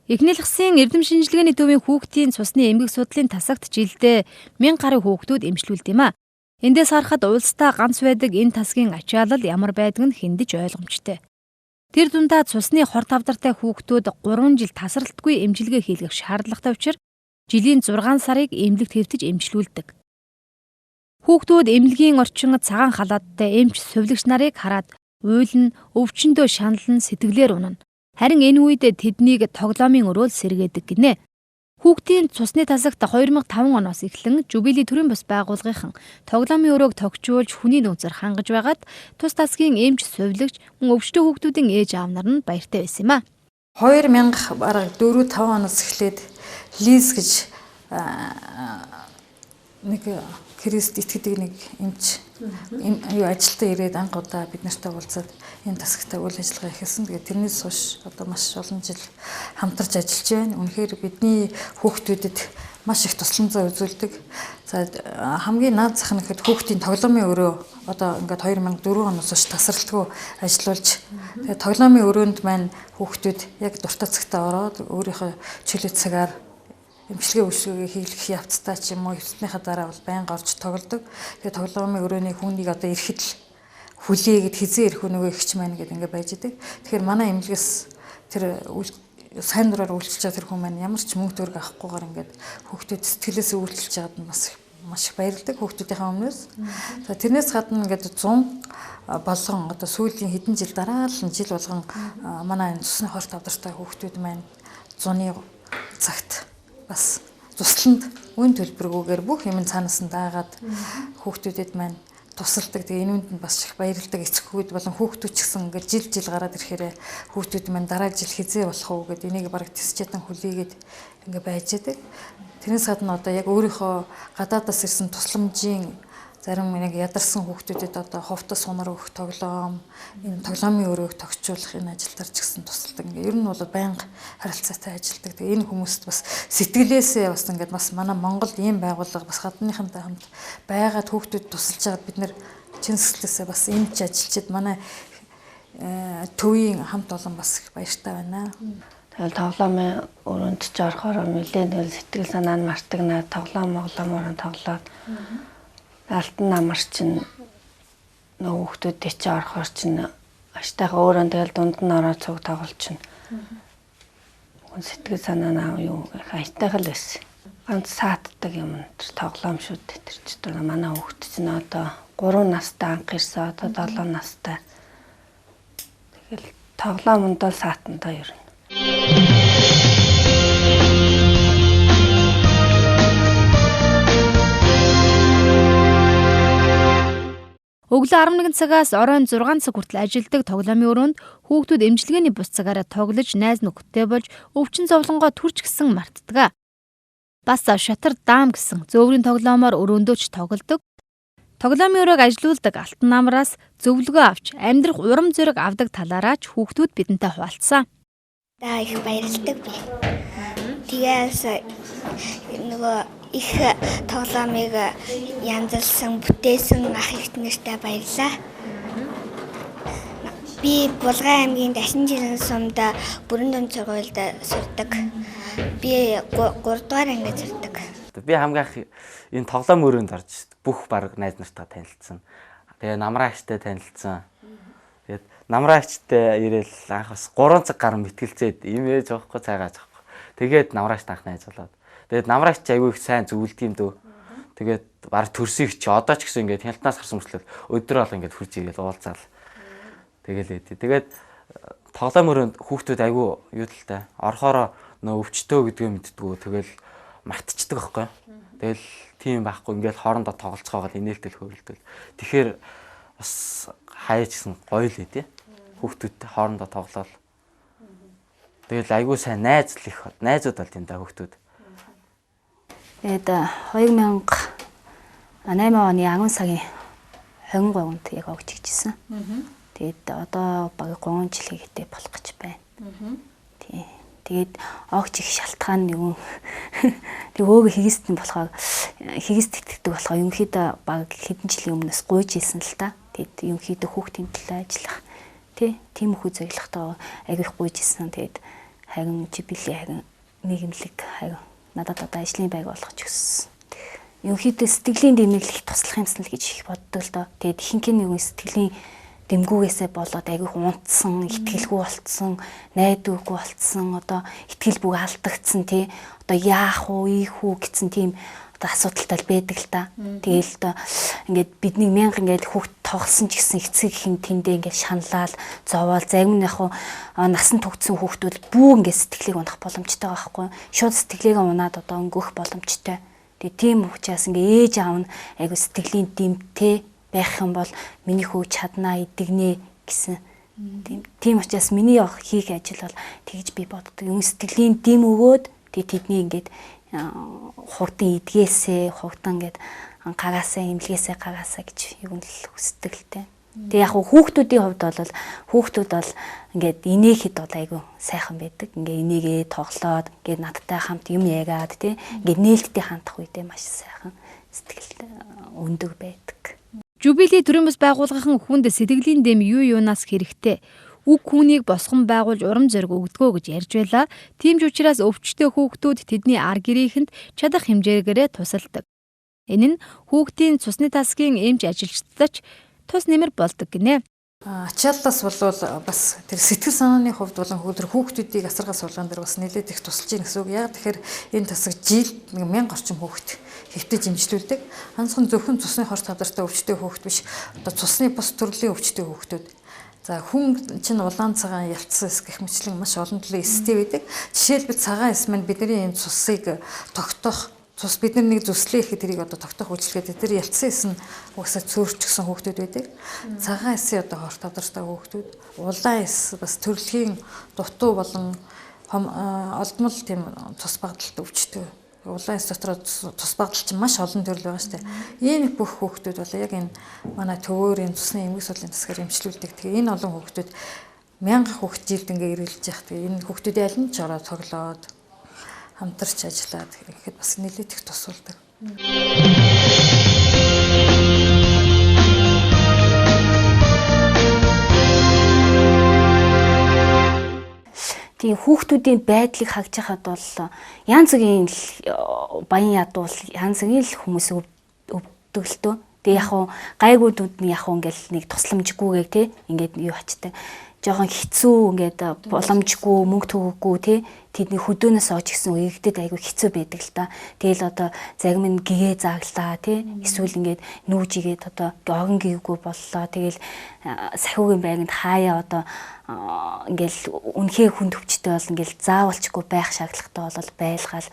Эхнэлгсэн эрдэм шинжилгээний төвийн хүүхдийн цусны эмгэг судлалын тасагт жилдээ 1000 гаруй хүүхдүүд эмчлүүлдэг юм а. Эндээс харахад улстай ганц байдаг энэ тасгийн ачаалал ямар байдаг нь хэндэж ойлгомжтой. Тэр дундаа цусны хор тавдартай хүүхдүүд 3 жил тасралтгүй эмчилгээ хийлгэх шаардлагатай учраас жилийн 6 сарыг эмнэлэгт хэвтэж эмчлүүлдэг. Хүүхдүүд эмнэлгийн орчинд цагаан халааттай эмч сувилагч нарыг хараад уйлна, өвчнөдөө шаналн сэтгэлээр унана. Харин энэ үед тэднийг тоглоомын өрөөл сэргээдэг гинэ. Хүүхдийн цусны тасагт 2005 оноос эхлэн Жубили төрийн бас байгууллагын тоглоомын өрөөг тогтжуулж хүний нөөцөөр хангаж байгаад тус тасгийн эмч сувилагч мөн өвчтөе хүүхдүүдийн ээж аав нар нь баяртай байсан юм а. 2000 бараг 4-5 оноос эхлээд Лиз гэж нэг Крист итгэдэг нэг эмч ажилтаа ирээд анх удаа бид нартай уулзаад энэ тасагтай үйл ажиллагаа эхэлсэн. Тэгээд тэрнээс хойш одоо маш олон жил хамтарч ажиллаж байна. Үнэхээр бидний хүүхдүүдэд маш их тусламжаа үзүүлдэг. За хамгийн наад зах нь гэхэд хүүхдийн тоглоомын өрөө одоо ингээд 2004 оноос хойш тасралтгүй ажиллаулж тэгээд тоглоомын өрөөнд маань хүүхдүүд яг дуртай цагтаа ороод өөрийнхөө чөлөө цагаар эмчилгээ үйлчилгээгээ хийх явцдаа ч юм уу эвтснийхаа дараа бол байнга орж тоглодог. Тэгээд тоглоомын өрөөний хүнийг одоо ирэхэд л хүлээгээд хизээ ирэх нөгөө ихч маань гэдэг ингээд байж идэг. Тэгэхээр манай эмнэлгээс тэр сайн дураар үйлчилж байгаа тэр хүн маань ямар ч мөнгө төгрөг авахгүйгээр ингээд хүүхдүүд сэтгэлээс үйлчилж байгаад нь маш их баярлдаг хүүхдүүдийнхээ өмнөөс. За тэрнээс гадна ингээд 100 болгон одоо сүүлийн хэдэн жил дараалал жил болгон манай энэ цусны хор тавдартай хүүхдүүд маань зуны цагт бас тусланд үн төлбөргүйгээр бүх юм цаанаас нь даагаад хүүхдүүдэд маань тусалдаг. Тэгээ энэ үнд нь бас их баярлдаг эцэгүүд болон хүүхдүүд ч гэсэн ингээд жил гараад ирэхээр хүүхдүүд маань дараа жил хизээ болох уу гэд энийг бараг тисчээдэн хүлээгээд ингээд байж байдаг. Тэрнээс гадна одоо яг өөрийнхөө гадаадаас ирсэн тусламжийн зарим нэг ядарсан хүүхдүүдэд одоо хувцас сунар өгөх тоглоом, энэ тоглоомын өрөөг тогтчуулах энэ ажилтар ч гэсэн тусалдаг. Ингээ ер нь бол байнга харилцаатай ажилдаг. Тэгээ энэ хүмүүст бас сэтгэлээсээ бас ингээд бас манай Монголд ийм байгууллага бас гадныхантай хамт байгаад хүүхдүүд тусалж байгаад бид нэр чин сэтгэлээсээ бас эмч ажилчид манай төвийн хамт олон бас их баяртай байна. Тэгэл тоглоомын өрөөнд ч орохоор нэлээд сэтгэл санаа нь мартагнаа тоглоомоор тоглоод алтан намар чинь нөгөө хүүхдүүдтэй чи орохоор чинь аштайгаа өөрөө тэгэл дунд нь ороод цуг тоглож чинь сэтгэл санаа наа юу хайтайх л байсан. Ганц саатдаг юм тоглоом шүү дээ тэр чинь манай хүүхд чинь одоо 3 настай анх ирсэн одоо 7 настай. Тэгэл тоглоомонд л саатандаа ер нь. Өглөө 11 цагаас оройн 6 цаг хүртэл ажилладаг тоглоомын өрөөнд хүүхдүүд эмчилгээний бус цагаараа тоглож найз нөхдөдтэй болж өвчин зовлонгоо түрч гисэн мартдаг. Бас шатар даам гэсэн зөөврийн тоглоомоор өрөөндөөч тоглодог. Тоглоомын өрөөг ажилуулдаг алтан намраас зөвлөгөө авч амьдрах урам зориг авдаг талаараач хүүхдүүд бидэнтэй хуваалцсан. Та их баярлдаг би. Тэгээс нөгөө их тоглоомыг янзлсан бүтээсэн ах ихт нэртэй баярлаа. Би Булган аймгийн Дашин жилийн сумд бүрэн дүнд сургуульд сурдаг. Би 3 дугаар ангид сурдаг. Би хамгийн анх энэ тоглоом өрөөнд орж бүх баг найз нартаа танилцсан. Тэгээ намраагчтай танилцсан. Тэгээд намраагчтай ирээл анх бас 3 цаг гар мэтгэлцээд юм ээж авахгүй цайгааж авахгүй. Тэгээд намраагчтай анх найз болоод. Тэгээд намраагч аягүй их сайн зөвлөд юм дөө. Тэгээд баг төрсөйг чи одоо ч гэсэн ингээд хяналтнаас гарсан мөрчлөө өдрөө бол ингээд хурж игээл уулзаал. Тэгэл ээдээ. Тэгээд тоглоом өрөөнд хүүхдүүд аягүй юу талтай. Орхороо нөө өвчтөө гэдгээ мэддгүү. Тэгэл мартчихдаг байхгүй. Тэгэл тийм байхгүй ингээд хоорондоо тоглолцоогоо инээлтэл хөвөлдөл. Тэгэхээр бас хаяа ч гэсэн гоё л ээ. Хүүхдүүдтэй хоорондоо тоглоал. Тэгэл аягүй сайн найзууд бол тийм да хүүхдүүд. Тэгээд 2008 оны агуун цагийн 23-нд яг огж игжсэн. Тэгээд одоо баг 3 жил хийхдээ болох гэж байна. Тэгээд огж их шалтгаан нь юу? Тэг өөгөө хигисдэн болохоор хигист итгэдэг болохоор ерөнхийдөө баг хэдэн жилийн өмнөөс гуйж ийсэн л та. Тэгээд ерөнхийдөө хүүхдийн төлөө ажиллах тийм их үзэгдлэхтэй агих гуйж ийсэн. Тэгээд харин жибили харин нийгэмлэг харин надад одоо ажлын байг болгож өгсөн. Ерөнхийдөө сэтгэлийн дэмэглэх туслах юмсан л гэж их боддог л доо. Тэгээд ихэнх нь сэтгэлийн дэмгүүгээсээ болоод айгүй унтсан, итгэлгүй болцсон, найдваргүй болцсон, одоо итгэл бүг алдагдсан тий. Одоо яах уу, ийх үү гэсэн тийм одоо асуудалтай байдаг л та. Тэгээл одоо ингээд бидний мянга ингээд хүүхд тоглосон ч гэсэн эцэг хин тэндээ ингээд шаналал, зовоол, зарим нь яг насан туршсан хүүхдүүд бүү ингээд сэтгэлийг унах боломжтой байгаа байхгүй. Шууд сэтгэлийг унаад одоо өнгөх боломжтой. Тэгээ тийм учраас ингээд ээж аав нь айгүй сэтгэлийн дэмтэй байх юм бол миний хүү чаднаа идэгнэ гэсэн. Тийм учраас миний хийх ажил бол тэгж би боддог. Yung сэтгэлийн дэм өгөөд тэдний ингээд хурдан идгээсээ хурдан ингээд гараасаа имлгээсээ гараасаа гэж юу л хүсдэг л дээ. Тэгээ яг хүүхдүүдийн хувьд бол хүүхдүүд бол ингээд инээхэд бол айгүй сайхан байдаг. Ингээд инээгээ тоглоод ингээд надтай хамт юм яриад тий ингээд нээлттэй хандах үедээ маш сайхан сэтгэл өндөг байдаг. Жубили төрийн бас байгууллагын хүнд сэтгэлийн дэм юу юунаас хэрэгтэй? Үг хүнийг босгон байгуулж урам зориг өгдгөө гэж ярьж байла. Тийм ч учраас өвчтөе хүүхдүүд тэдний ар гэрийнхэнд чадах хэмжээгээрээ тусалдаг. Энэ нь хүүхдийн цусны тасгийн эмч ажилчдад тус нэмэр болдог гинэ. Ачааллаас болвол бас тэр сэтгэл санааны хувьд болон хүүхдүүдийг асаргаа суулгаан дээр бас нэлээд их тусалж ийн гэсэн үг. Яг тэгэхээр энэ тасаг жилд 1000 орчим хүүхэд хэвтэж имжлүүлдэг. Ганцхан зөвхөн цусны хорт тавдартай өвчтөе хүүхэд биш. Одоо цусны бус төрлийн өвчтөе хүүхдүүд. За хүн чинь улаан цагаан ялцсан эс гэх мэтлэн маш олон төрлийн эстэй байдаг. Жишээлбэл цагаан эс маань бидний энэ цусыг тогтоох цус бид нэг зүслээ ихэд тэрийг одоо тогтоох үйлчлэгээд тэр ялцсан эс нь угсаа цөөрчгсөн хүүхдүүд байдаг. Цагаан эсийн одоо хорт тавдартай хүүхдүүд, улаан эс бас төрөлхийн дутуу болон олдмол тийм цус багталт өвчтөе. Улаан эс дотор цус багтал чинь маш олон төрөл байгаа шүү дээ. Энэ бүх хүүхдүүд бол яг энэ манай төвөөрийн цусны эмгэг судлалын засгаар эмчилүүлдэг. Тэгээ энэ олон хүүхдүүд 1000 хүүхд жилд ингээ ирүүлж яах. Тэгээ энэ хүүхдүүдийн аль нь ч ороо тоглоод хамтарч ажиллаад ихэд бас нэлээд их тусалдаг. Тийм хүүхдүүдийн байдлыг харж байхад бол янз бүрийн баян ядуул янз бүрийн л хүмүүс өвдөг л дөө. Тэгээ яг гайгуудууд нь яг ингээл нэг тусламжгүйгээр тий ингээд юу хачдаг. Жохон хэцүү ингээд боломжгүй мөнгө төгөөгүй тий тэдний хөдөөнөөс оож гисэн үеигдэд айгүй хэцүү байдаг л та. Тэгэл одоо зарим нь гэгээ зааглаа тий эсвэл ингээд нүүж игээд одоо орон гээгүй боллоо. Тэгэл сахиугийн байранд хаяа одоо ингээл үнхээр хүнд өвчтэй бол ингээл заавалчгүй байх шаардлагатай бол байлгаал.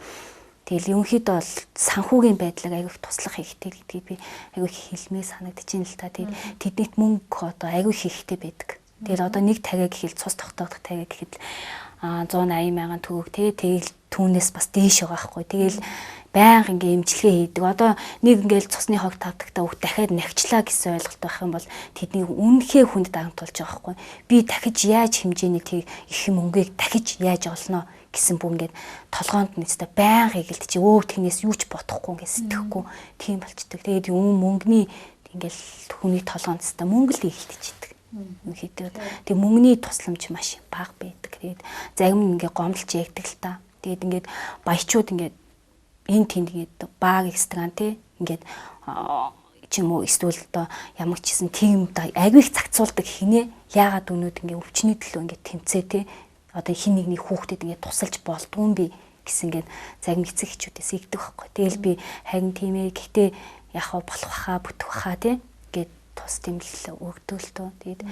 Тэгэл ерөнхийдөө бол санхүүгийн байдлаар айгүй туслах хэрэгтэй гэдгийг би айгүй хэлмээ санагдчихээн л та. Тэгээд тэднийт мөнгө одоо айгүй хэрэгтэй байдаг. Тэгэл одоо нэг тариа гэхэл цус тогтоох тариа гэхэд 180,000 төгрөг тэгэл түүнээс бас дээш байгаа хгүй. Тэгэл байнга ингээ эмчилгээ хийдэг. Одоо нэг ингээл цусны хог тавдагтаа үг дахиад навчлаа гэсэн ойлголт байх юм бол тэдний үнэхээр хүнд дарамтуулж байгаа хгүй. Би дахиж яаж хэмжээний тэг их мөнгөийг дахиж яаж олно гэсэн бүр ингээд толгоонд нэстэ байнга хийгэлт чи тэрнээс юу ч бодохгүй ингээд сэтгэхгүй тийм болчдөг. Тэгээд мөнгөний ингээл хүний толгоонд нэстэ мөнгө л ихтэйчдэг. Тэг мөнгөний тусламж маш бага байдаг. Тэгээд зарим нь ингээ гомдолж ягдаг л та. Тэгээд ингээд баячууд ингээд энэ тэнд ингээд баг экстран тий ингээд ч юм уу эсвэл одоо ямар ч гэсэн тийм айгүй их цагцуулдаг хинэ яагаад өнөөд ингээ өвчний төлөө ингээ тэмцээ тий одоо хин нэгний хүүхдэд ингээ тусалж болдгүй би гэсэн ингээд зарим эцэг эхчүүдээс игдэг байхгүй. Тэгэл би харин тийм ээ гэхдээ яхаа болох хаа бүтэх хаа тий ингээд тус тэмлэл өгдөг л тоо. Тэгээд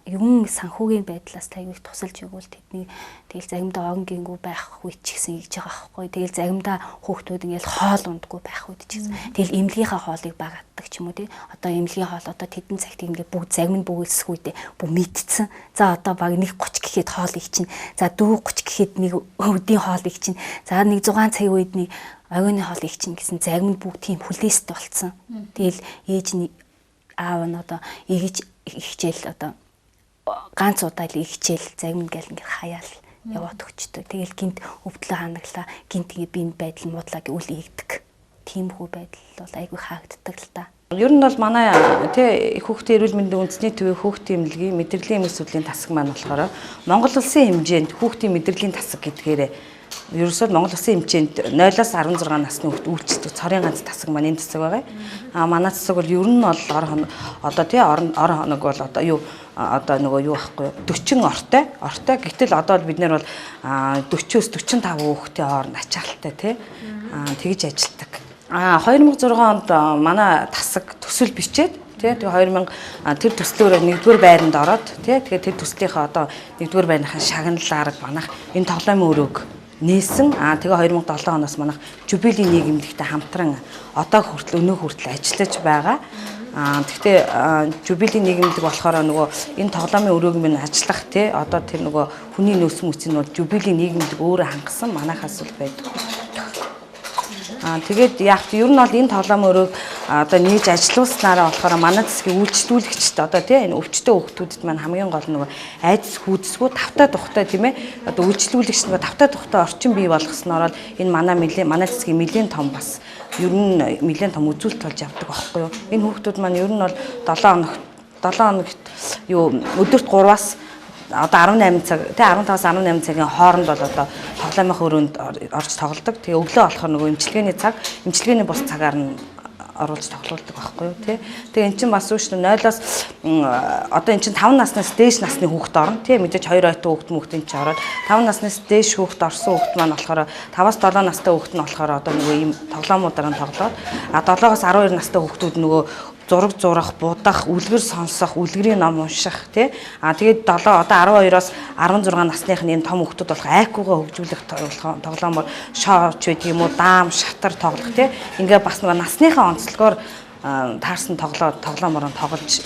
юм санхүүгийн байдлаас тайвыг тусалж өгвөл тэдний тэгэл заримдаа орон гингүү байх үед ч гэсэн ийж байгаа байхгүй. Тэгэл заримдаа хүүхдүүд ингээл хоол ундгүй байх үед ч гэсэн тэгэл эмнэлгийнхаа хоолыг багатдаг ч юм уу тий. Одоо эмнэлгийн хоол одоо тэдэн цагт ингээд бүгд зарим нь бөгөөсөх үедээ бүх мэдсэн. За одоо баг 1:30 гэхэд хоолыг чинь. За 4:30 гэхэд нэг өвдийн хоолыг чинь. За 1:6 цагийн үед нэг оройн хоолыг чинь гэсэн зарим нь бүгд тийм хүлээстэй болцсон. Тэгэл ээж нь аав нь одоо игж ихчээл одоо ганц удаа л ихчээл зарим ингээл ингээ хаяал яваад өгчдөг. Тэгэл гинт өвдлөө ханаглаа гинт би энэ байдал муудлаа гэвэл ийгдэг. Тиймхүү байдал бол айгүй хаагддаг л та. Ер нь бол манай тий хүүхдийн эрүүл мэндийн үндэсний төвийн хүүхдийн эмнэлгийн мэдрэлийн эмгэг судлалын тасаг маань болохоор Монгол улсын хэмжээнд хүүхдийн мэдрэлийн тасаг гэдгээр ерөөсөө Монгол улсын хэмжээнд 0-аас 16 насны хүүхд үйлчлдэг цорын ганц тасаг маань энэ тасаг байгаа. Манай тасаг бол ер нь бол одоо тий ор хоног бол одоо юу одоо нөгөө юу байхгүй 40 ортой гэтэл одоо бид нэр бол 40-с 45 хүүхдийн хооронд ачаалттай тий тэгж ажилладаг. 2006 онд манай тасаг төсөл бичээд тий тэгээ 2000 тэр төслөөр нэгдүгээр байранд ороод тий тэгээ тэр төслийнхээ одоо нэгдүгээр байрныхаа шагналаар манайх энэ тоглоомын өрөөг нээсэн. Тэгээ 2007 оноос манайх Жубили нийгэмлэгтэй хамтран одоо хүртэл өнөө хүртэл ажиллаж байгаа. Гэхдээ Жубили нийгэмлэг болохоор нөгөө энэ тоглоомын өрөөг минь ажиллах тий одоо тэр нөгөө хүний нөөцийн үсийг нь бол Жубили нийгэмлэг өөрөө хангасан манайхаас л байдаг. Тэгээд яг ер нь бол энэ тоглоомын өрөөг одоо нээж ажилуулснараа болохоор манай засгийн үйлчлүүлэгчд одоо тий энэ өвчтөе хүүхдүүдэд маань хамгийн гол нөгөө айдас хүйдэсгүй тавтай тухтай тийм ээ одоо үйлчлүүлэгч нөгөө тавтай тухтай орчин бий болгосноор энэ манай засгийн нэлээд том бас ер нь нэлээд том үзүүлэлт болж явдаг байхгүй юу. Энэ хүүхдүүд маань ер нь бол 7 хоногт юу өдөрт 3-аас одоо 18 цаг тий 15-аас 18 цагийн хооронд бол одоо тоглоомын өрөөнд орж тоглодог. Тэгээ өглөө болохоор нөгөө эмчилгээний бус цагаар нь оруулж тоглоулдаг байхгүй юу тий. Тэгээ эн чинь бас үүш 0-аас одоо эн чинь 5 наснаас дээш насны хүүхэд орно тий мэдээж 2 ойтон хүүхэд энэ чинь ороод 5 наснаас дээш хүүхэд орсон хүүхэд маань болохоор 5-аас 7 настай хүүхэд нь болохоор одоо нөгөө ийм тоглоомуудаар нь тоглоод 7-оос 12 настай хүүхдүүд нөгөө зураг зурах, будах, үлгэр сонсох, үлгэрийн ном унших тий. Тэгээд 7 одоо 12-оос 16 насныхны энэ том хүүхдүүд болох айкугаа хөгжүүлэх тоглоомор шооч байдаг юм уу, даам, шатар тоглох тий. Ингээ бас нөгөө насныхаа онцлогоор таарсан тоглоомоор тоглож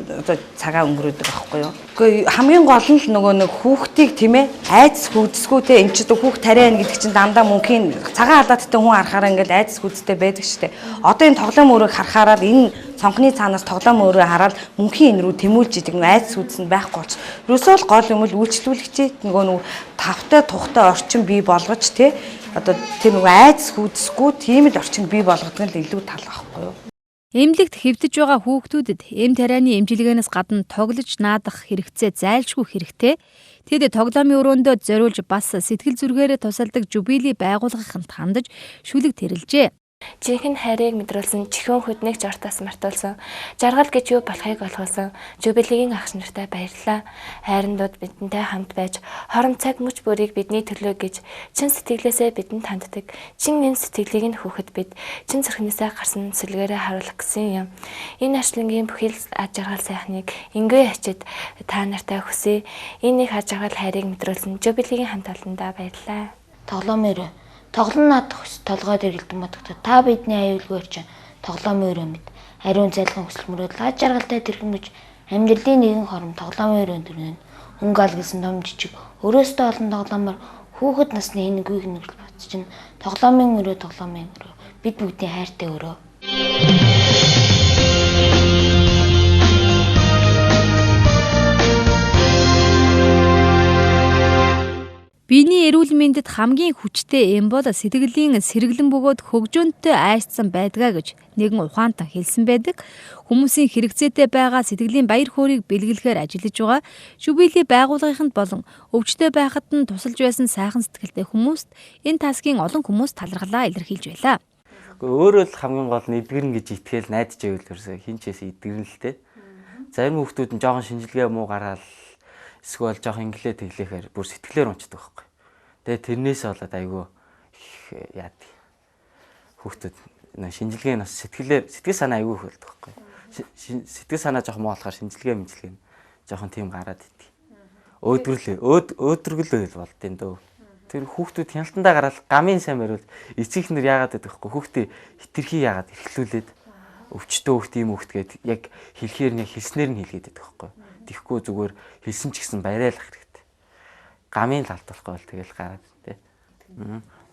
одоо цагаа өнгөрөөдөг байхгүй юу. Гэхдээ хамгийн гол нь нөгөө нэг хүүхдийг тийм ээ айдас хүйдэсгүй те энэ ч хүүхд тариа гэдэг чинь дандаа мөнхийн цагаан халааттай хүн харахаараа ингээд айдас хүйдэстэй байдаг штэ. Одоо энэ тоглоом өрөөг харахаараа энэ цонхны цаанаас тоглоом өрөө хараад мөнхийн энэ рүү тэмүүлж идэг нөгөө айдас хүйдэс нь байхгүй болч. Ерөөсөө л гол юм л үйлчлүүлэгчээ нөгөө тавтай тухтай орчин бий болгож те одоо тэр нөгөө айдас хүйдэсгүй тийм л орчин бий болгодог нь илүү тал байхгүй юу. Эмнэлэгт хэвдэж байгаа хүүхдүүдэд эм тарианы эмчилгээнээс гадна тоглож наадах хэрэгцээ зайлшгүй хэрэгтэй. Тэд тоглоомын өрөөндөө зориулж бас сэтгэл зүргээрээ тусалдаг Жубили байгууллагын хандаж шүлэг тэрэлжээ. Жинхэнэ хайрыг мэдрүүлсэн чихэн хөднийг жортоос мартуулсан. Жаргал гэж юу болохыг олгуулсан. Жубилигийн агш нартай баярлалаа. Хайрандууд бидэнтэй хамт байж хором цаг мөч бүрийг бидний төлөө гэж чин сэтгэлээсээ бидэнд ханддаг. Чин энэ сэтгэлийг нь хүүхэд бид чин зүрхнээсээ гарсан сүлгээрээ харуулах гэсэн юм. Энэ арчлангийн бүхэл аж жаргал сайхныг ингээ ачид та нартай хүсье. Энэ их аж жаргал хайрыг мэдрүүлсэн Жубилигийн хамт олондоо баярлалаа. Тоглоомоор тоглоом наадах хүс толгойд ирэлдэн бодогдод та бидний аюулгүйр чинь тоглоомын өрөө мэд ариун зайлхан хүсэл мөрөөдөл аж жаргалтай тэрхэмж амьдралын нэгэн хором тоглоомын өрөөнд төрнө хөнгө алгасан том жижиг өрөөсөө олон тоглоомоор хүүхэд насны энэ гүйг нүгэл бат чинь тоглоомын өрөө бид бүгдийн хайртай өрөө. Биений эрүүл мэндэд хамгийн хүчтэй эм бол сэтгэлийн сэргэлэн бөгөөд хөгжөөнтэй айсцсан байдгаа гэж нэгэн ухаантан хэлсэн байдаг. Хүмүүсийн хэрэгцээтэй байгаа сэтгэлийн баяр хөөргийг бэлгэлэхээр ажиллаж байгаа Жубили байгууллагын болон өвчтөе байхад нь тусалж байсан сайхан сэтгэлтэй хүмүүст энэ тасгийн олон хүмүүс талархлаа илэрхийлж байлаа. Өөрөө л хамгийн гол нь эдгэрнэ гэж итгэл найдаж байвал ерөөсөө хинчээс эдгэрнэ л те. Зарим хүүхдүүд нь жоохон шинжилгээ муу гараад эсвэл жоохон инглээ тэглэхээр бүр сэтгэлээр унцдаг байхгүй. Тэгээ тэрнээс болоод айгүй яад. Хүүхдүүд шинжилгээ нь бас сэтгэл санаа айгүй их болдог байхгүй. Сэтгэл санаа жоохон муу болохоор шинжилгээ жоохон тийм гараад идэв. Өөдрөгөл байл болдیں۔ Дөө. Тэр хүүхдүүд хяналтандаа гараад гамын сайн барил эцэгхнэр яагаад гэдэг вэ? Хүүхдээ хитрхи яагаад эрхлүүлээд өвчтөө хүүхд ийм хүүхд гээд яг хэлэхээр нэг хэлснээр нь хэлгээд байдаг байхгүй. Тэхгүй зүгээр хэлсэн ч гэсэн баярлах хэрэгтэй. Гамын лалтуулахгүй бол тэгэл гараад тий.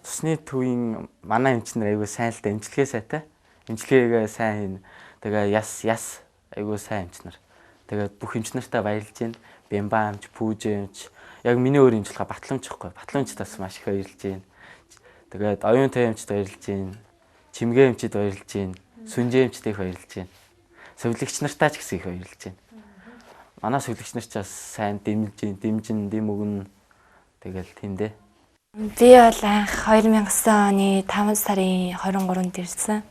Цусны төвийн манай эмчнэр айгүй сайн л да эмчилгээ сайтай. Эмчилгээгээ сайн хийн. Тэгээ яс айгүй сайн эмчнэр. Тэгээд бүх эмчнэртээ баярлж байна. Бямба эмч, пүүжэ эмч. Яг миний өөр эмчилгээ батламжихгүй. Батламжтаас маш их баярлж байна. Тэгээд оюун тай эмчд баярлж байна. Чимгээ эмчд баярлж байна. Сүнжээмчтэй их баярлж байна. Сувилагч нартаа ч гэсэн их баярлж байна. Манай сувилагч нар ч бас сайн дэмжин дэм өгнө. Тэгэл тэндээ. Би бол анх 2009 оны 5 сарын 23-нд ирсэн.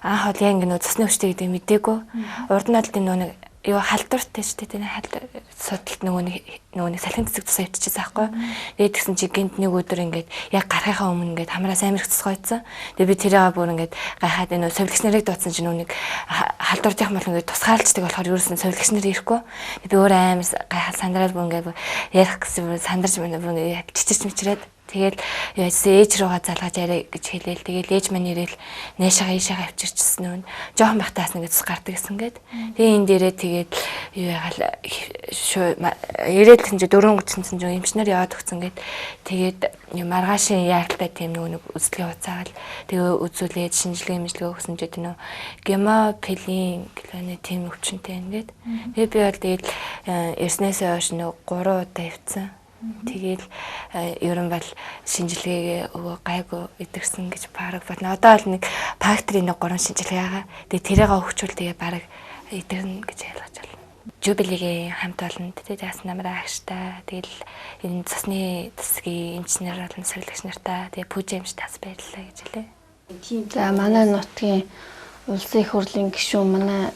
Анх бол яг ингэ цусны өвчтэй гэдэг мдээгүй. Урд нь бол тийм нэг юу халдвартай шүү дээ. Халдвар судалт нөгөө нэг салхин цэцэг тусаа өвччихсэн аахгүй. Тэгээд тэгсэн чи гинт нэг өдөр ингээд яг гарахынхаа өмнө ингээд хамраас амир цэцгойцсон. Тэгээд би тэрийгээ бүр ингээд гайхаад энэ совилгч нарыг дуудсан чи нөгөө нэг халдвартынх мал ингээд тусгаалждаг болохоор ерөөсөн совилгч нар ирэхгүй. Би өөр амир гайхаад сандраад бүр ингээд ярих гэсэн сандарч бүр чичирч мичрээд тэгэл ээж руугаа залгаж яриа гэж хэлээл. Тэгэл ээж маань ирээл наашаага ийшээгээ авчирчсэн нүүн. Жохон байхтаас ингээд цус гардаг гэсэн гээд. Тэгээ энэ дээрээ тэгээд юу ягаал ирээд чинь 4:30 чинь эмчнэр яваад өгсөн гээд. Тэгээд маргаашийн яалтаа тийм нэг үзлэгээ уцаагаал. Тэгээ үзүүлээд шинжилгээ мэдлэг өгсөн ч тийм гемопилин гэлээ тийм өвчнөй ингээд. Тэгээ би бол тэгээд эрснээсээ хойш 3 удаа явцсан. Тэгэл ерөн бол шинжилгээгээ өгөө гайгүй идэрсэн гэж бараг бодно. Одоо бол нэг факторийн 3 шинжилгээ байгаа. Тэгээ тэрийг өгчүүл тэгээ бараг идэрнэ гэж ойлгож байна. Жубилигийн хамт олонд тэгээс намраа агштай. Тэгэл энэ цусны тасгийн эмчнэр болон сувилагч нартай тэгээ пүүжэ эмч тас баярлалаа гэж хэлээ. За манай нутгийн улсын их хурлын гишүүн манай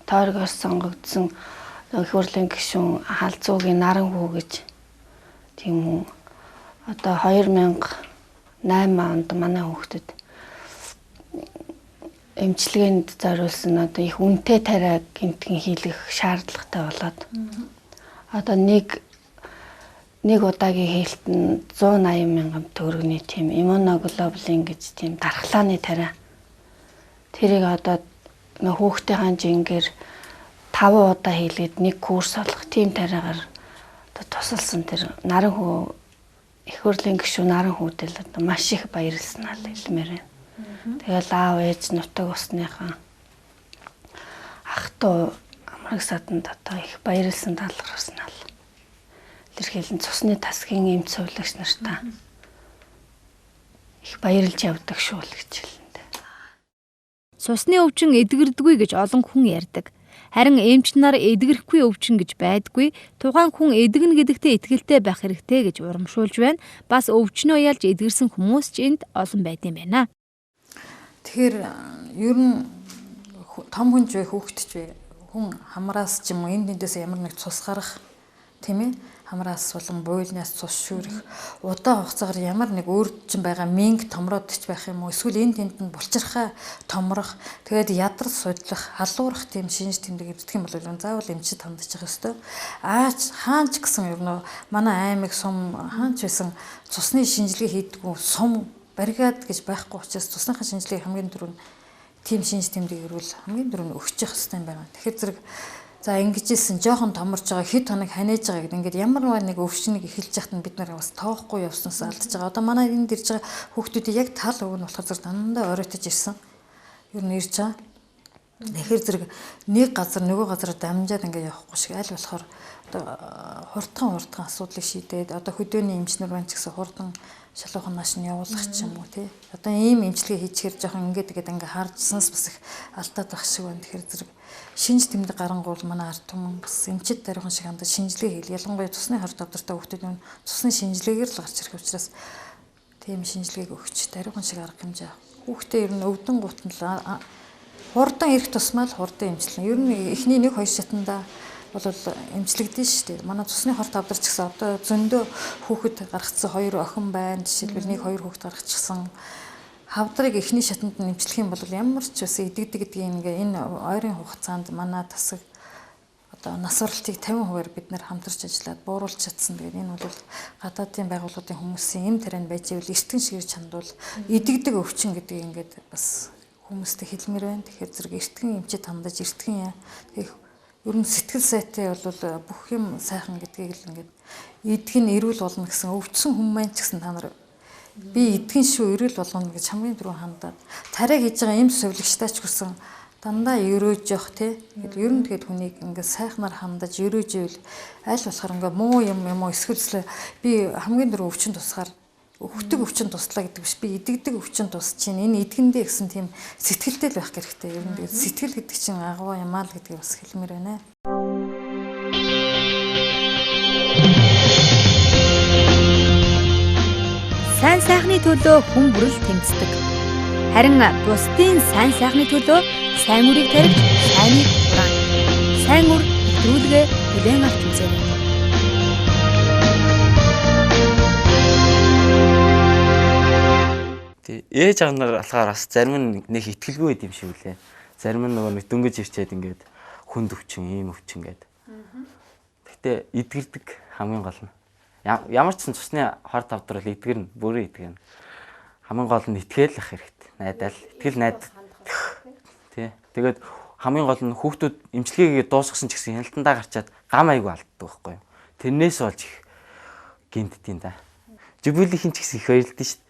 тойргоос сонгогдсон их хурлын гишүүн Халзуугийн Наран хүү гэж тийм үү. Одоо 2008 онд манай хүүхдэд эмчилгээнд зориулсан одоо их үнэтэй тариа гэмтгэн хийлгэх шаардлагатай болоод одоо нэг удаагийн хийлт нь 180 мянган төгрөгийн тийм иммуноглобулин гэж тийм дархлааны тариа. Тэрийг одоо хүүхдийн жингээр 5 удаа хийлгээд нэг курс олох тийм тариагаар одоо тусалсан тэр Наран хүү их хурлын гишүүн Наран хүүдэл одоо маш их баярлсан аа хэлмээр байна. Тэгэл аав ээж нутаг усныхан ах トゥ амраг саданд одоо их баярлсан талархсан аа. Илэрхийлэн цусны тасгийн эмч сувилагч нартаа их баярлж явдаг шүү л гэж хэлнэ. Цусны өвчин эдгэрдэггүй гэж олон хүн ярьдаг. Харин эмч нар эдгэрхгүй өвчин гэж байдаггүй. Тухайн хүн эдгэнэ гэдэгтээ итгэлтэй байх хэрэгтэй гэж урамшуулж байна. Бас өвчнөө ялж эдгэрсэн хүмүүс ч энд олон байдсан байна. Тэгэхээр ер нь том хүн ч вэ хүүхэд ч вэ хүн хамраас ч юм уу энэ тэндээс ямар нэг цус гарах тийм ээ хамраас болон буйлнаас цус шүүрэх удаан хугацаагаар ямар нэг өөрчлөн байгаа минг томроод ч байх юм уу эсвэл энэ тэнд нь булчирхаа томрох тэгээд ядар судлах халуурах тийм шинж тэмдэг эвдэх юм бол заавал эмчид хандж явах ёстой. Хаанч гэсэн ер нь манай аймаг сум хаанч байсан цусны шинжилгээ хийдэггүй сум баригад гэж байхгүй учраас цусныхаа шинжилгээ хамгийн түрүүнд тийм шинж тэмдэг ирвэл хамгийн түрүүнд өгч явах хэрэгтэй юм байна. Тэгэхээр зэрэг за ингэжсэн жоохон томорч байгаа хэд хоног ханаж байгаа гэдэг ингээд ямар нэг өвчнийг эхэлж яхад нь бид нар бас тоохгүй явснаас алдаж байгаа. Одоо манай энд ирж байгаа хүүхдүүдийн яг тал өг нь болохоор зэрэг дандаа оройтож ирсэн. Ер нь ирж байгаа. Тэгэхээр зэрэг нэг газар нөгөө газараа дамжаад ингээд явахгүй шиг аль болохоор одоо хурдхан асуудлыг шийдээд одоо хөдөөний эмчнэр байна ч гэсэн хурдан шалуухан маш нь явуулах ч юм уу тий. Одоо ийм эмчилгээ хийчихэр жоохон ингээд ингээд харжсанс бас их алдаад байх шиг байна. Тэгэхээр зэрэг шинж тэмдэг гарангуул манай ард түмэн бас эмчид даруухан шиг хандаж шинжилгээ хийл. Ялангуяа цусны хорт авдартай хүүхдүүд нь цусны шинжилгээгээр л гарч ирэх учраас тийм шинжилгээг өгч даруухан шиг арга хэмжээ. Хүүхдээ ер нь өвдөн гутан л хурдан ирэх тусмаа л хурдан эмчилнэ. Ер нь эхний 1-2 шатанда бол эмчлэгдэн шүү дээ. Манай цусны хорт авдарч гэсэн одоо зөндөө хүүхэд гаргацсан 2 охин байна. Жишээлбэл 1-2 хүүхэд гаргачихсан. Хавдрыг эхний шатанд нь эмчлэх юм бол ямар ч бас идэгдэг гэдгийг ингээ энэ ойрын хугацаанд манай тасаг одоо насварлтыг 50% бид нэр хамтарч ажиллаад бууруулж чадсан. Тэгээд энэ бол гадаадын байгууллагын хүмүүсийн эм тарианд байж ивэл эртхэн шигэрч хандвал идэгдэг өвчин гэдгийг ингээд бас хүмүүстэй хэлмээр байна. Тэгэхээр зэрэг эртхэн эмчид хандаж эртхэн ер нь сэтгэл сайтай бол бүх юм сайхан гэдгийг л ингээд идэх нь эрүүл болно гэсэн өвдсөн хүн маань ч гэсэн та нар би идэх нь шүү эрүүл болгоно гэж хамгийн түрүү хандаад тариа хийж байгаа эм сувилагчтай ч гэсэн дандаа өрөөж явах тий. Ер нь тэгээд хүнийг ингээд сайхнаар хандаж өрөөж ивэл аль болохоор ингээд муу юм уу эсвэл би хамгийн түрүү өвчин тусгаар өгдөг өвчин туслаа гэдэг биш. Би идэгдэг өвчин тусч чинь энэ идэгэндээ гэсэн тийм сэтгэлтэй л байх хэрэгтэй. Ер нь сэтгэл гэдэг чинь агуу юмаа л гэдгийг бас хэлмээр байна. Сайн сайхны төлөө хүн бүрэл тэмцдэг. Харин бусдын сайн сайхны төлөө сайн үрийг тарьж сайныг хураана. Сайн үр нэвтрүүлгээ бүлээн авч үзээрэй. Ээж аав нар болохоор бас зарим нь нэг ихтгэлгүй байд юм шиг үлээ. Зарим нь нөгөө нэг дөнгөж ирчээд ингээд хүнд өвчин, ийм өвчин гээд. Гэтэ эдгэрдэг хамгийн гол нь. Ямар ч цусны хор тавдрал эдгэрнэ, бүрэн эдгэрнэ. Хамгийн гол нь итгэл ах хэрэгтэй. Найдаал, итгэл найд. Тий. Тэгээд хамгийн гол нь хүүхдүүд эмчилгээгээ дуусгасан ч гэсэн хяналтандаа гарчаад гам айгүй алддаг байхгүй юу. Тэрнээс болж их гинтдیں۔ Да. Жибүлийн ч гэсэн их баярлдэн шүү.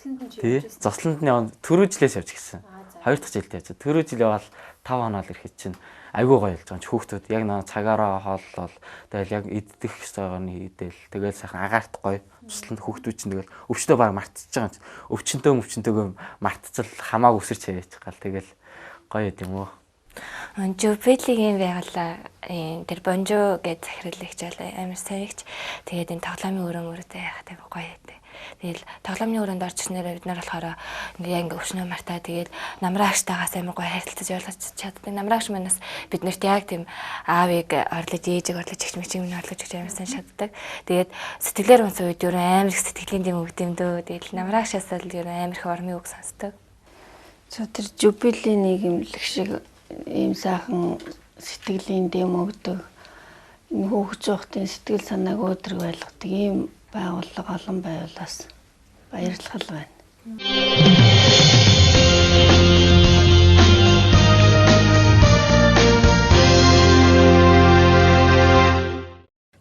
Тий. Зослонд нь төрөөжлээс явж гисэн. 2 дахь жилд явж. Төрөө жил явал 5 хоног ирэхэд чинь айгүй гоё болж байгаа ч хүүхдүүд яг нэг цагаараа хооллол тэгэл яг идэх ёстойгоо идэл тэгэл сайхан агаарт гоё тусланд хүүхдүүд чинь тэгэл өвчтөө баг мартчихж байгаа ч өвчнөдөө мартцал хамааг өсөрч хаяач гал тэгэл гоё юм уу. Жубилигийн байгалаа тэр бонжо гэж захиралч амар сайрагч тэгээд энэ тоглоомын өрөөмөрөдөө яхад амар гоё байдаг. Тэгэл тоглоомны өрөөнд орчихснээр бид нар болохоор ингээ өвчнөө мартаа тэгээд намраагчтайгаас амар гоё харилцаж ойлгож чаддаг. Намраагч манаас биднэрт яг тийм аавыг орлож ээжийг орлож эгч мэгчийг минь орлож эгч амарсан чаддаг. Тэгээд сэтгэлээр унсан үед юу амар их сэтгэлийн дэм өгдөөмдөө. Тэгэл намраагчаас л юу амар их ормын үг сонсдог. Тэр жубилийн нийгэмлэг шиг ийм сайхан сэтгэлийн дэм өгдөг. Энэ хөөгч ухтын сэтгэл санааг өөдрөг байлгадаг ийм байгууллага олон байвлаас баярлах байна.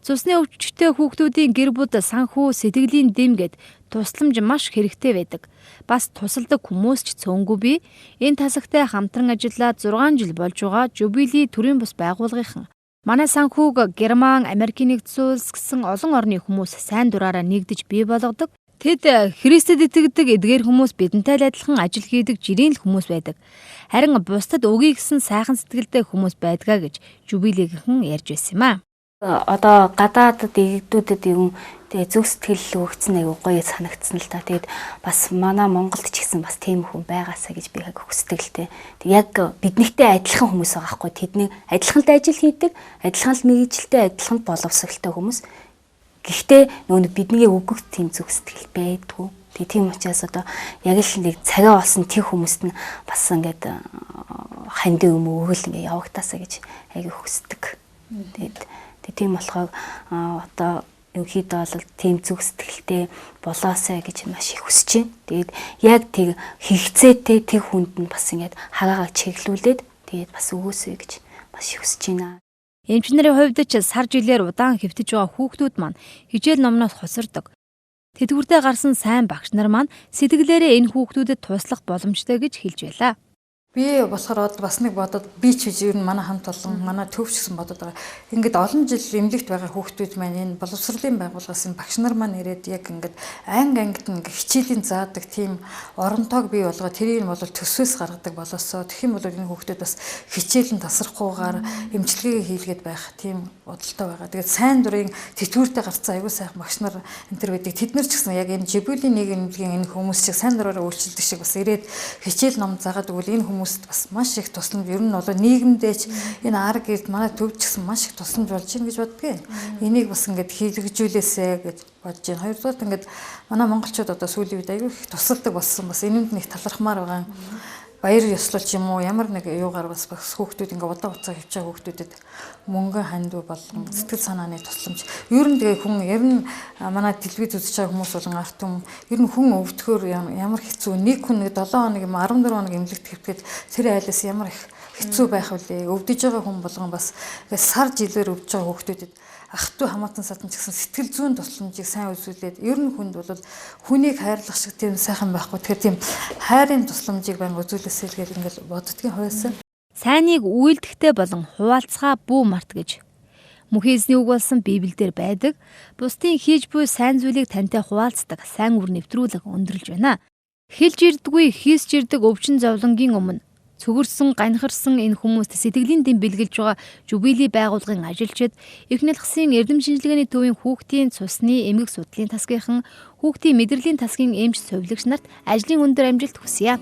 Цусны өвчтөй хүүхдүүдийн гэр бүл санхүү сэтгэлийн дэм гэд тусламж маш хэрэгтэй байдаг. Бас тусалдаг хүмүүс ч цөөнгүй би энэ тасагтай хамтран ажиллаад 6 жил болж байгаа Жубили төрийн бус байгууллагын манай санхүүг Герман, Америкийн нэгдсэн улс гэсэн олон орны хүмүүс сайн дураараа нэгдэж бий болгодог. Тэд Христэд итгэдэг эдгээр хүмүүс бидэнтэй адилхан ажил хийдэг жирийн л хүмүүс байдаг. Харин бусдад өгье гэсэн сайхан сэтгэлтэй хүмүүс байдгаа гэж Жубилигийн ярьж байсан юм аа. Одоо гадаадд иргэдүүдэд юм тэгээ зөв сэтгэл өгцөн аягүй гоё санагдсан л та. Тэгээд бас манай Монголд ч гэсэн бас тийм хүн байгаасаа гэж би хүсдэг л те. Тэг яг биднийхтэй адилхан хүмүүс байгаа хгүй. Тэдний адилхан л ажил хийдэг, адилхан л мэргэжилтэй, адилхан боловсралтай хүмүүс. Гэхдээ нөгөө биднийг өгөх тийм зөв сэтгэл байдгүй. Тэгээ тийм учраас одоо яг л нэг цагаа болсон тийм хүмүүст нь бас ингээд ханд юм өгөл ингээд явагтаасаа гэж аягүй хүсдэг. Тийм болохоор одоо ерөнхийдөө бол тийм зүг сэтгэлтэй болоосай гэж маш их хүсэж байна. Тэгээд яг тэг хэрэгцээтэй тэг хүнд нь бас ингээд хагаагаа чиглүүлээд тэгээд бас өгөөсэй гэж маш их хүсэж байна. Эмчнэрийн хувьд ч сар жилээр удаан хэвтэж байгаа хүүхдүүд маань хичээл номноос хосордог. Тэдгүүртээ гарсан сайн багш нар маань сэтгэлээрээ энэ хүүхдүүдэд туслах боломжтой гэж хэлж байлаа. Би болохоор бас нэг бодоод би ч ер нь манай хамт олон манай төвч гэсэн бодоод байгаа. Ингээд олон жил эмнэлэгт байгаа хүүхдүүд маань энэ боловсролын байгууллагаас багш нар маань ирээд яг ингээд ангид ингээд хичээлийн заадаг тийм оронтойг бий болгоод тэрийг нь бол төсвөөс гаргадаг болоосоо тэгэх юм бол энэ хүүхдүүд бас хичээлэн тасрахгүйгээр эмчилгээ хийлгээд байх тийм бодолтой байгаа. Тэгээд сайн дурын тэтгэвртэй гарцсан аягүй сайхан багш нар энэ төр байдаг. Тэд нар ч гэсэн яг энэ Жибүлийн нийгэмлэгийн энэ хүмүүс шиг сайн дураараа үйлчилдэг шиг бас ирээд хичээл ном заагаад өгвөл энэ хүмүүст бас маш их тусламж ер нь бол нийгэмдээч энэ арга гэрд манай төвч гэсэн маш их тусламж болж ийн гэж боддгийг. Энийг бас ингээд хийлгэжүүлээсэ гэж бодож байна. Хоёрдугаар ингээд манай монголчууд одоо сүүлийн үед аягүй их тусалдаг болсон. Бас энэнд нэг талархмаар байгаа. Баяр ёслолч юм уу ямар нэг юугаар бас хүүхдүүд ингээ удаан хугацаа хөвчөө хүүхдүүдэд мөнгө хандив болгон сэтгэл санааны тусламж ер нь тэгээ хүн ер нь манай телевиз үзэж байгаа хүмүүс болон арт түмэн ер нь хүн өвдөхөөр ямар хэцүү нэг хүн нэг 7 хоног юм 14 хоног эмнэлэгт хэвтгээд тэр айлаас ямар их хэцүү байх вүлээ өвдөж байгаа хүн болгон бас сар жилээр өвдөж байгаа хүүхдүүдэд ах トゥ хамаатан садан ч гэсэн сэтгэл зүйн тусламжийг сайн үзүүлээд ер нь хүнд бол хүнийг хайрлах шиг тийм сайхан байхгүй. Тэгэхээр тийм хайрын тусламжийг байна үзүүлээсэй гэж ингээл боддгийн хувьсан. Сайныг үйлдэхтэй болон хуваалцгаа бүү март гэж Мөнхийн эзний үг болсон Библиэлд байдаг. Бусдын хийж буй сайн зүйлийг тантай хуваалцдаг сайн үр нэвтрүүлэг өндөрлж байна. Хэлж ирдэггүй хийсч ирдэг өвчин зовлонгийн өмнө цөгөрсөн, ганхарсан энэ хүмүүст сэтгэлийн дэм бэлгэлж байгаа Жубили байгууллагын ажилчид Эхнэл хасын эрдэм шинжилгээний төвийн хүүхдийн цусны эмгэг судлалын тасгийнхан, хүүхдийн мэдрэлийн тасгийн эмч совилогч нарт ажлын өндөр амжилт хүсье.